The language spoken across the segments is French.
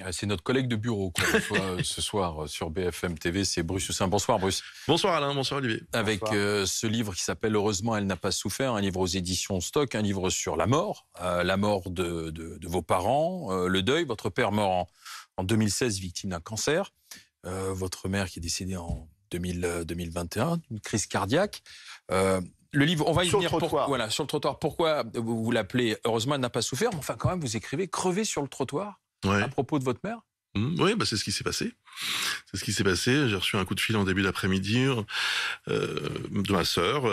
C'est notre collègue de bureau qu'on reçoit ce soir sur BFM TV, c'est Bruce Toussaint. Bonsoir Bruce. Bonsoir Alain, bonsoir Olivier. Avec ce livre qui s'appelle « Heureusement, elle n'a pas souffert », un livre aux éditions Stock, un livre sur la mort de vos parents, le deuil. Votre père mort en 2016, victime d'un cancer. Votre mère qui est décédée en 2021, une crise cardiaque. Le livre, on va y venir sur le trottoir. Pourquoi vous l'appelez « Heureusement, elle n'a pas souffert », mais enfin quand même, vous écrivez « Crever sur le trottoir ». À propos de votre mère? Oui, c'est ce qui s'est passé. C'est ce qui s'est passé. J'ai reçu un coup de fil en début d'après-midi de ma sœur.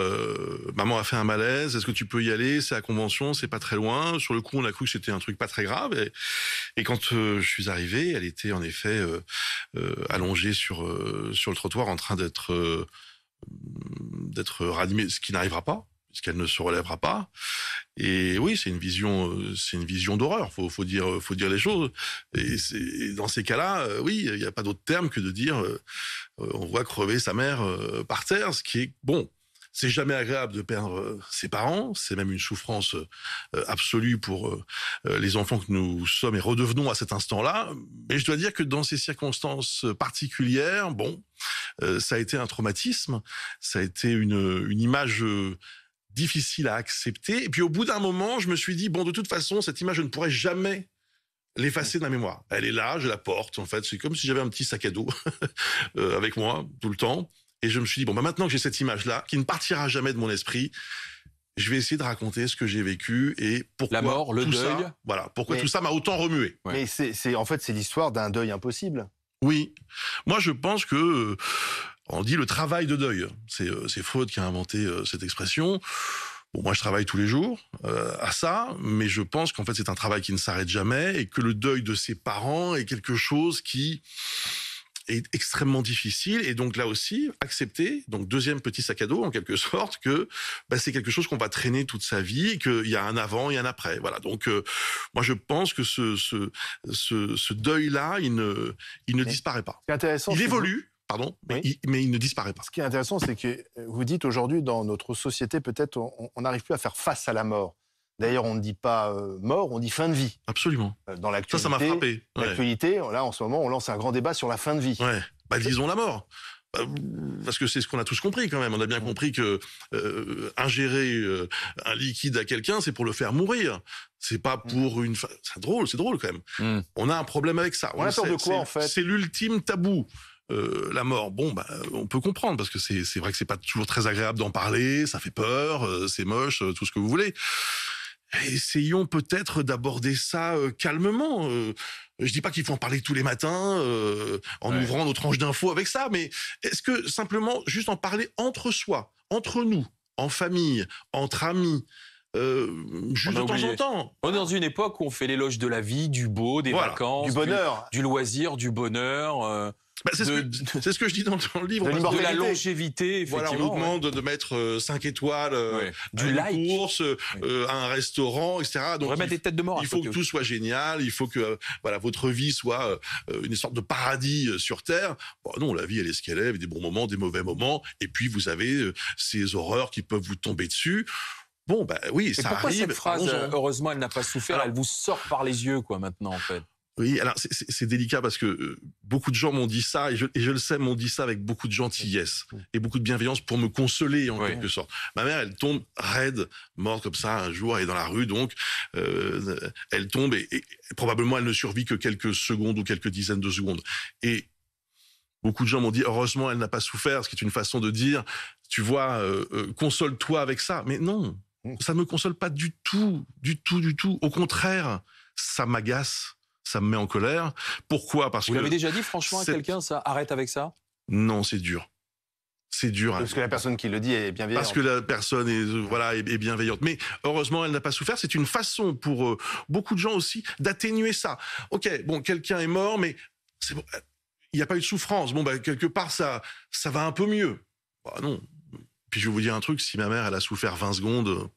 Maman a fait un malaise. Est-ce que tu peux y aller? C'est à Convention, c'est pas très loin. Sur le coup, on a cru que c'était un truc pas très grave. Et quand je suis arrivé, elle était en effet allongée sur le trottoir, en train d'être ranimée, ce qui n'arrivera pas, puisqu'elle ne se relèvera pas. Et oui, c'est une vision d'horreur. Faut dire les choses. Et dans ces cas-là, oui, il n'y a pas d'autre terme que de dire on voit crever sa mère par terre, ce qui est bon. C'est jamais agréable de perdre ses parents. C'est même une souffrance absolue pour les enfants que nous sommes et redevenons à cet instant-là. Mais je dois dire que dans ces circonstances particulières, ça a été un traumatisme. Ça a été une image difficile à accepter. Et puis au bout d'un moment, je me suis dit, de toute façon, cette image, je ne pourrai jamais l'effacer de ma mémoire. Elle est là, je la porte, en fait. C'est comme si j'avais un petit sac à dos avec moi tout le temps. Et je me suis dit, maintenant que j'ai cette image-là, qui ne partira jamais de mon esprit, je vais essayer de raconter ce que j'ai vécu et pourquoi la mort, le deuil. Pourquoi tout ça m'a autant remué. Mais en fait, c'est l'histoire d'un deuil impossible. Oui. Moi, je pense que on dit le travail de deuil. C'est Freud qui a inventé cette expression. Moi, je travaille tous les jours à ça, mais je pense qu'en fait, c'est un travail qui ne s'arrête jamais et que le deuil de ses parents est quelque chose qui est extrêmement difficile. Et donc là aussi, accepter, donc deuxième petit sac à dos en quelque sorte, que c'est quelque chose qu'on va traîner toute sa vie, qu'il y a un avant et un après. Voilà. Donc moi, je pense que ce deuil-là, il ne disparaît pas. C'est intéressant. Il évolue. Mais il ne disparaît pas. Ce qui est intéressant, c'est que vous dites aujourd'hui, dans notre société, peut-être, on n'arrive plus à faire face à la mort. D'ailleurs, on ne dit pas mort, on dit fin de vie. Absolument. Dans l'actualité, ça m'a frappé. L'actualité, là, en ce moment, on lance un grand débat sur la fin de vie. Disons la mort. Parce que c'est ce qu'on a tous compris quand même. On a bien compris que ingérer un liquide à quelqu'un, c'est pour le faire mourir. C'est pas pour une... C'est drôle quand même. On a un problème avec ça. On a peur de quoi, en fait? C'est l'ultime tabou. La mort, on peut comprendre parce que c'est vrai que c'est pas toujours très agréable d'en parler, ça fait peur, c'est moche, tout ce que vous voulez. Essayons peut-être d'aborder ça calmement. Je dis pas qu'il faut en parler tous les matins en ouvrant nos tranches d'infos avec ça, mais est-ce que simplement juste en parler entre soi, entre nous, en famille, entre amis, juste de temps en temps. On est dans une époque où on fait l'éloge de la vie, du beau, des vacances, du bonheur, du loisir, du bonheur. C'est ce que je dis dans le livre. De la longévité, effectivement. On nous demande de mettre 5 étoiles du à une course, à un restaurant, etc. Donc, on va mettre des têtes de mort. Il faut que tout soit génial, il faut que votre vie soit une sorte de paradis sur Terre. Non, la vie, elle est ce qu'elle est, avec des bons moments, des mauvais moments. Et puis, vous avez ces horreurs qui peuvent vous tomber dessus. Oui, ça pourquoi arrive. Cette phrase, heureusement, elle n'a pas souffert, elle vous sort par les yeux, maintenant, en fait. Oui, alors c'est délicat parce que beaucoup de gens m'ont dit ça, et je le sais, m'ont dit ça avec beaucoup de gentillesse et beaucoup de bienveillance pour me consoler en quelque sorte. Ma mère, elle tombe raide, morte comme ça un jour, elle est dans la rue, donc elle tombe et probablement elle ne survit que quelques secondes ou quelques dizaines de secondes. Et beaucoup de gens m'ont dit heureusement elle n'a pas souffert, ce qui est une façon de dire, tu vois, console-toi avec ça. Mais non, ça ne me console pas du tout. Au contraire, ça m'agace. Ça me met en colère. Pourquoi? Parce que... Vous l'avez déjà dit franchement à quelqu'un, ça? Arrête avec ça? Non, c'est dur. C'est dur. Parce que la personne qui le dit est bienveillante. Parce que la personne est bienveillante. Mais heureusement, elle n'a pas souffert. C'est une façon pour beaucoup de gens aussi d'atténuer ça. Ok, quelqu'un est mort, mais c'est bon, il n'y a pas eu de souffrance. Quelque part, ça va un peu mieux. Non. Puis je vais vous dire un truc, si ma mère, elle a souffert 20 secondes...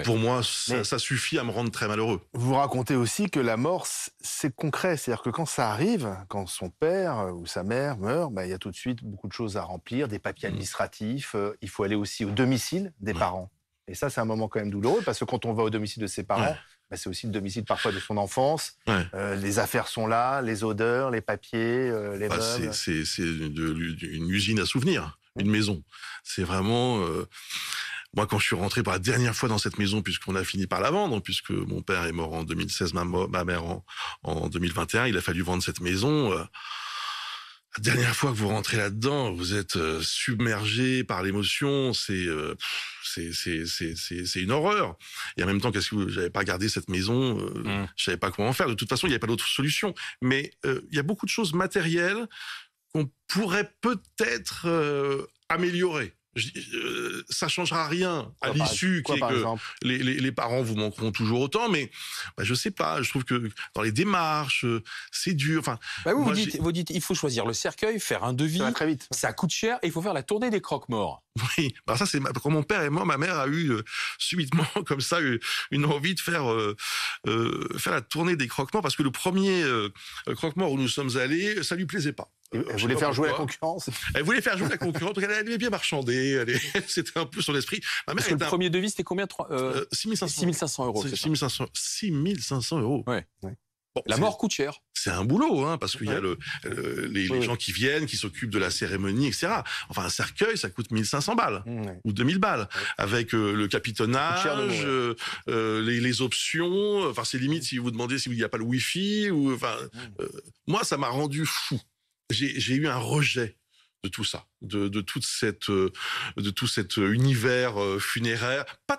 Pour moi, ça suffit à me rendre très malheureux. Vous racontez aussi que la mort, c'est concret. C'est-à-dire que quand ça arrive, quand son père ou sa mère meurt, il y a tout de suite beaucoup de choses à remplir, des papiers administratifs. Il faut aller aussi au domicile des parents. Et ça, c'est un moment quand même douloureux, parce que quand on va au domicile de ses parents, bah, c'est aussi le domicile parfois de son enfance. Ouais. Les affaires sont là, les odeurs, les papiers, les Bah, meubles. c'est une usine à souvenirs, une maison. C'est vraiment... moi, quand je suis rentré pour la dernière fois dans cette maison, puisqu'on a fini par la vendre, puisque mon père est mort en 2016, ma mère en 2021, il a fallu vendre cette maison. La dernière fois que vous rentrez là-dedans, vous êtes submergé par l'émotion. C'est une horreur. Et en même temps, qu'est-ce que j'avais pas gardé cette maison, je savais pas comment en faire. De toute façon, il n'y avait pas d'autre solution. Mais il y a beaucoup de choses matérielles qu'on pourrait peut-être améliorer. Ça changera rien à l'issue, qui est que les parents vous manqueront toujours autant, mais bah, je sais pas, je trouve que dans les démarches, c'est dur. Enfin, bah vous dites, il faut choisir le cercueil, faire un devis, ça va très vite. Ça coûte cher et il faut faire la tournée des croque-morts. Oui, bah ça c'est quand mon père est mort, ma mère a eu subitement comme ça une envie de faire la tournée des croque-morts, parce que le premier croque-mort où nous sommes allés, ça lui plaisait pas. Elle voulait faire jouer la concurrence. Elle voulait faire jouer la concurrence parce qu'elle aimait bien marchander. C'était un peu son esprit. Ma mère le premier devis, c'était combien? 6 500 €. 6 500 €. Ouais. Bon, la mort coûte cher. C'est un boulot, hein, parce qu'il y a les gens qui viennent, qui s'occupent de la cérémonie, etc. Enfin, un cercueil, ça coûte 1500 balles ou 2000 balles, avec le capitonnage, les options. Enfin, c'est limite si vous demandez s'il n'y a pas le Wi-Fi. Moi, ça m'a rendu fou. J'ai eu un rejet de tout ça, de tout cet univers funéraire. Pas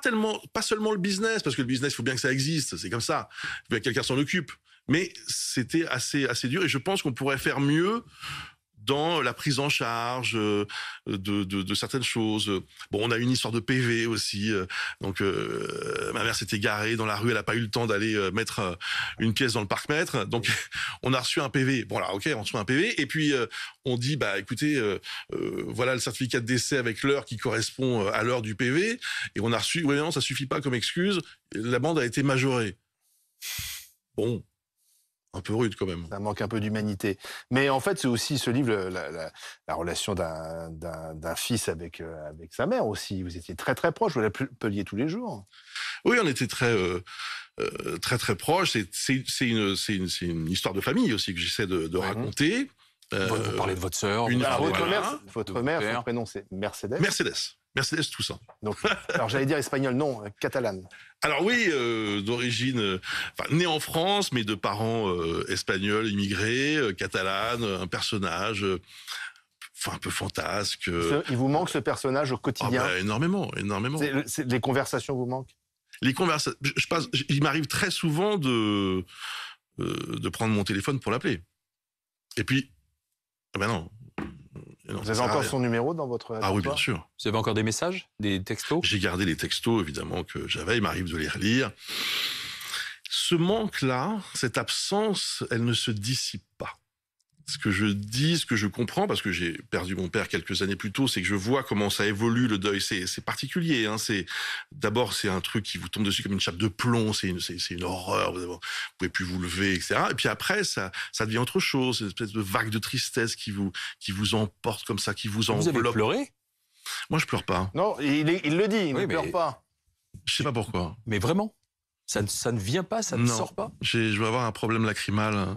seulement le business, parce que le business, il faut bien que ça existe, c'est comme ça. Il faut bien que quelqu'un s'en occupe. Mais c'était assez dur, et je pense qu'on pourrait faire mieux dans la prise en charge de certaines choses. Bon, on a une histoire de PV aussi. Donc, ma mère s'était garée dans la rue, elle n'a pas eu le temps d'aller mettre une pièce dans le parc-mètre. Donc, on a reçu un PV. Bon, là, ok, on reçoit un PV. Et puis, on dit, bah, écoutez, voilà le certificat de décès avec l'heure qui correspond à l'heure du PV. Et on a reçu, oui, non, ça suffit pas comme excuse. L'amende a été majorée. Bon. Un peu rude quand même. Ça manque un peu d'humanité. Mais en fait, c'est aussi ce livre, la relation d'un fils avec sa mère aussi. Vous étiez très très proches, vous l'appeliez tous les jours. Oui, on était très proches. C'est une histoire de famille aussi que j'essaie de raconter. Vous parlez de votre sœur. Votre mère, son prénom c'est Mercedes. Mercedes, tout ça. Donc, alors j'allais dire espagnol, non, catalane. Alors oui, d'origine, né en France, mais de parents espagnols, immigrés, catalanes, un personnage, un peu fantasque. Il vous manque ce personnage au quotidien? Énormément. Les conversations vous manquent? Les conversations, il m'arrive très souvent de prendre mon téléphone pour l'appeler. Et puis, non. Vous avez encore son numéro dans votre... Ah oui, bien sûr. Vous avez encore des messages, des textos? J'ai gardé les textos, évidemment, que j'avais. Il m'arrive de les relire. Ce manque-là, cette absence, elle ne se dissipe pas. Ce que je dis, ce que je comprends, parce que j'ai perdu mon père quelques années plus tôt, c'est que je vois comment ça évolue, le deuil. C'est particulier. Hein. D'abord, c'est un truc qui vous tombe dessus comme une chape de plomb. C'est une horreur. Vous pouvez plus vous lever, etc. Et puis après, ça devient autre chose. Une espèce de vague de tristesse qui vous emporte comme ça, qui vous enveloppe. Vous avez pleuré? Moi, je pleure pas. Non, il le dit, il ne pleure pas. Je sais pas pourquoi. Mais vraiment? Ça ne vient pas, ça ne sort pas? Je vais avoir un problème lacrymal.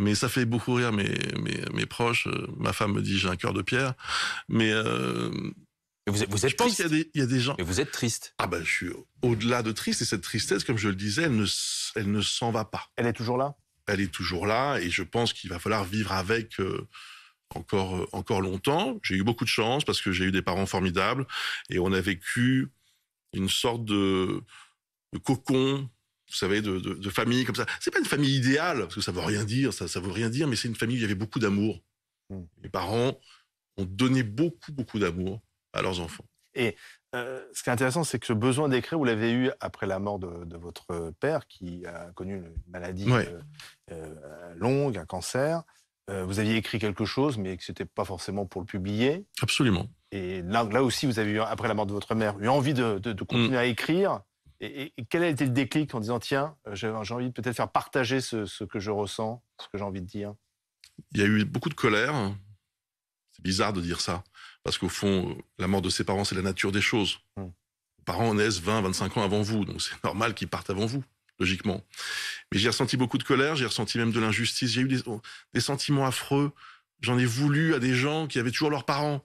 Mais ça fait beaucoup rire mes proches. Ma femme me dit j'ai un cœur de pierre. Mais vous êtes je pense qu'il y a des gens... Mais vous êtes triste. Ah ben, je suis au-delà de triste. Et cette tristesse, comme je le disais, elle ne s'en va pas. Elle est toujours là? Elle est toujours là. Et je pense qu'il va falloir vivre avec encore longtemps. J'ai eu beaucoup de chance parce que j'ai eu des parents formidables. Et on a vécu une sorte de cocon, vous savez, de famille comme ça. C'est pas une famille idéale, parce que ça veut rien dire, ça veut rien dire, mais c'est une famille où il y avait beaucoup d'amour. Les parents ont donné beaucoup d'amour à leurs enfants. Et ce qui est intéressant, c'est que ce besoin d'écrire, vous l'avez eu après la mort de votre père, qui a connu une maladie longue, un cancer. Vous aviez écrit quelque chose, mais que c'était pas forcément pour le publier. Absolument. Et là aussi, vous avez eu, après la mort de votre mère, eu envie de continuer à écrire. Et quel a été le déclic en disant, tiens, j'ai envie de peut-être faire partager ce que je ressens, ce que j'ai envie de dire? Il y a eu beaucoup de colère. C'est bizarre de dire ça. Parce qu'au fond, la mort de ses parents, c'est la nature des choses. Les parents naissent 20, 25 ans avant vous. Donc c'est normal qu'ils partent avant vous. logiquement. Mais j'ai ressenti beaucoup de colère, j'ai ressenti même de l'injustice, j'ai eu des sentiments affreux. J'en ai voulu à des gens qui avaient toujours leurs parents.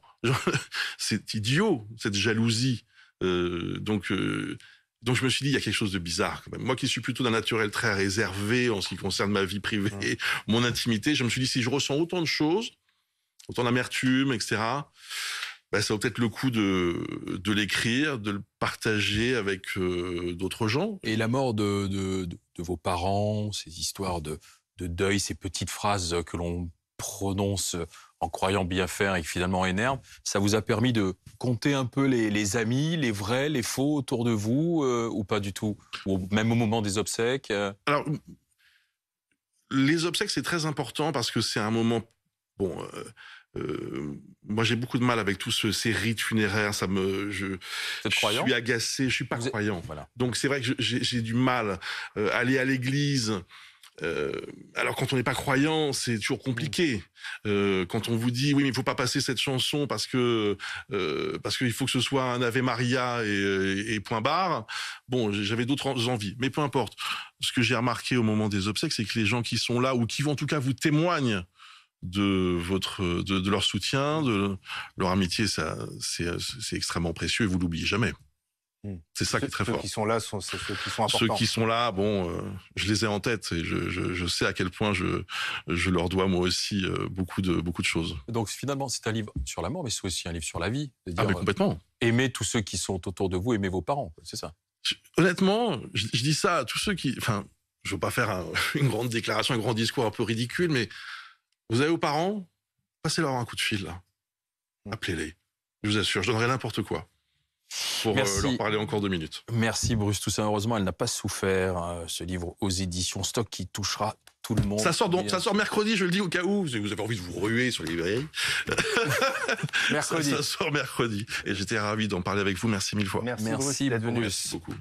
C'est idiot, cette jalousie. Donc je me suis dit, il y a quelque chose de bizarre quand même. Moi qui suis plutôt d'un naturel très réservé en ce qui concerne ma vie privée, mon intimité, je me suis dit, si je ressens autant de choses, autant d'amertume, etc., ben, ça vaut peut-être le coup de l'écrire, de le partager avec d'autres gens. Et la mort de vos parents, ces histoires de deuil, ces petites phrases que l'on prononce en croyant bien faire et qui finalement énervent, ça vous a permis de compter un peu les amis, les vrais, les faux autour de vous, ou pas du tout? Ou même au moment des obsèques Alors, les obsèques, c'est très important parce que c'est un moment... Bon, moi, j'ai beaucoup de mal avec tous ces rites funéraires. Je suis agacé. Je suis pas croyant. Voilà. Donc, c'est vrai que j'ai du mal à aller à l'église. Alors, quand on n'est pas croyant, c'est toujours compliqué. Quand on vous dit, oui, mais il faut pas passer cette chanson parce qu'il faut que ce soit un Ave Maria et point barre. Bon, j'avais d'autres envies. Mais peu importe. Ce que j'ai remarqué au moment des obsèques, c'est que les gens qui sont là, ou qui, en tout cas, vous témoignent de leur soutien, de leur amitié, c'est extrêmement précieux et vous l'oubliez jamais. C'est ça qui est très fort. Ceux qui sont là, c'est ceux qui sont importants. Ceux qui sont là, bon, je les ai en tête et je sais à quel point je leur dois moi aussi beaucoup de choses. Donc finalement, c'est un livre sur la mort, mais c'est aussi un livre sur la vie. Ah, mais complètement. Aimez tous ceux qui sont autour de vous, aimez vos parents, c'est ça. Honnêtement, je dis ça à tous ceux qui... Enfin, je veux pas faire une grande déclaration, un grand discours un peu ridicule, mais vous avez vos parents, passez-leur un coup de fil, là. Appelez-les. Je vous assure, je donnerai n'importe quoi pour leur parler encore 2 minutes. Merci Bruce Toussaint. Heureusement, elle n'a pas souffert. Ce livre aux éditions Stock qui touchera tout le monde. Ça sort mercredi, je le dis au cas où vous avez envie de vous ruer sur les librairies. Mercredi. Ça sort mercredi. Et j'étais ravi d'en parler avec vous. Merci 1000 fois. Merci Bruce d'être venu. Merci beaucoup.